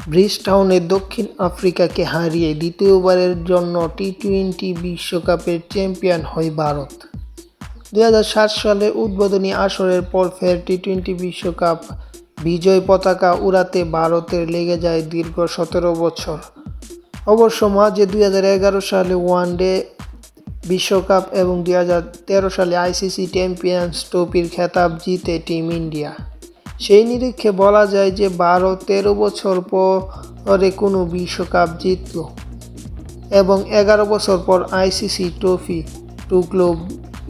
ব্রিজটাউনে দক্ষিণ আফ্রিকাকে হারিয়ে দ্বিতীয়বারের জন্য টি-টোয়েন্টি বিশ্বকাপের চ্যাম্পিয়ন হয় ভারত। 2007 সালে উদ্বোধনী আসরের পর ফের টি-টোয়েন্টি বিশ্বকাপ বিজয় পতাকা উড়াতে ভারতের লেগে যায় দীর্ঘ 17 বছর। অবশ্য মাঝে 2011 সালে ওয়ানডে বিশ্বকাপ এবং 2013 সালে আইসিসি চ্যাম্পিয়ন্স ট্রফির খেতাব জিতে টিম ইন্ডিয়া। সেই নিরীক্ষে বলা যায় যে ভারত 13 বছর পরে কোনো বিশ্বকাপ জিতল এবং 11 বছর পর আইসিসি ট্রফি ঢুকল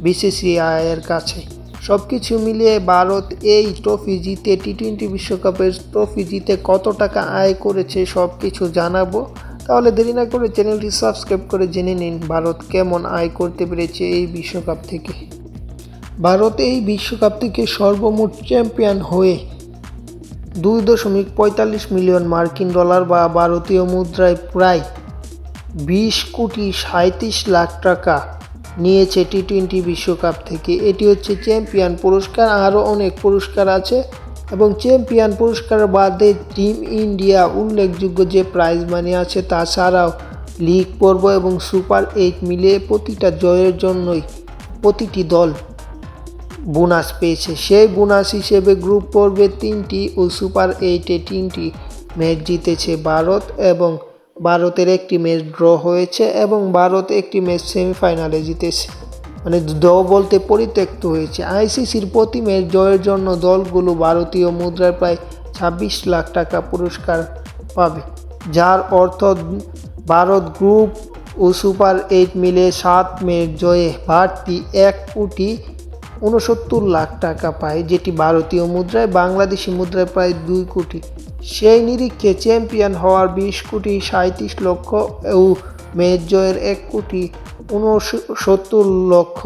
বিসিসিআইয়ের কাছে। সবকিছু মিলিয়ে ভারত এই ট্রফি জিতে টি-টোয়েন্টি বিশ্বকাপের ট্রফি জিতে কত টাকা আয় করেছে সব কিছু জানাবো। তাহলে দেরি না করে চ্যানেলটি সাবস্ক্রাইব করে জেনে নিন ভারত কেমন আয় করতে পেরেছে এই বিশ্বকাপ থেকে। ভারত এই বিশ্বকাপ থেকে সর্বমোট চ্যাম্পিয়ন হয়ে $2.45 মিলিয়ন মার্কিন ডলার বা ভারতীয় মুদ্রায় প্রায় 20.37 কোটি টাকা নিয়েছে টি-টোয়েন্টি বিশ্বকাপ থেকে। এটি হচ্ছে চ্যাম্পিয়ন পুরস্কার, আরও অনেক পুরস্কার আছে এবং চ্যাম্পিয়ন পুরস্কার বাদে টিম ইন্ডিয়া উল্লেখযোগ্য যে প্রাইজ মানি আছে তাছাড়াও লিগ পর্ব এবং সুপার 8 মিলিয়ে প্রতিটা জয়ের জন্যই প্রতিটি দল বোনাস পেয়েছে। সেই বোনাস হিসেবে গ্রুপ পর্বে 3টি ও সুপার 8-এ 3টি ম্যাচ জিতেছে ভারত এবং ভারতের একটি ম্যাচ ড্র হয়েছে এবং ভারত একটি ম্যাচ সেমিফাইনালে জিতেছে, মানে ড্র বলতে পরিত্যক্ত হয়েছে। আইসিসির প্রতি ম্যাচ জয়ের জন্য দলগুলো ভারতীয় মুদ্রায় প্রায় 26 লাখ টাকা পুরস্কার পাবে, যার অর্থ ভারত গ্রুপ ও সুপার 8 মিলে 7 ম্যাচ জয়ে বাড়তি 1.69 লাখ টাকা পায়, যেটি ভারতীয় মুদ্রায় বাংলাদেশি মুদ্রায় প্রায় 2 কোটি। সেই নিরীক্ষে চ্যাম্পিয়ন হওয়ার 20.37 কোটি ও ম্যাচ জয়ের 1.69 লক্ষ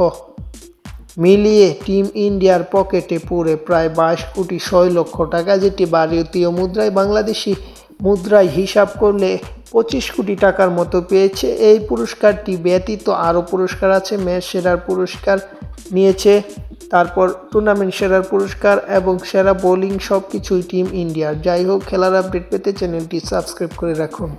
মিলিয়ে টিম ইন্ডিয়ার পকেটে পড়ে প্রায় 22.6 লক্ষ টাকা, যেটি ভারতীয় মুদ্রায় বাংলাদেশি মুদ্রায় হিসাব করলে 25 কোটি টাকার মতো পেয়েছে। এই পুরস্কারটি ব্যতীত আরও পুরস্কার আছে। ম্যাচ সেরার পুরস্কার নিয়েছে, তারপর টুর্নামেন্ট সেরার পুরস্কার এবং সেরা বোলিং সব কিছুই টিম ইন্ডিয়ার। যাই হোক, খেলার আপডেট পেতে চ্যানেলটি সাবস্ক্রাইব করে রাখুন।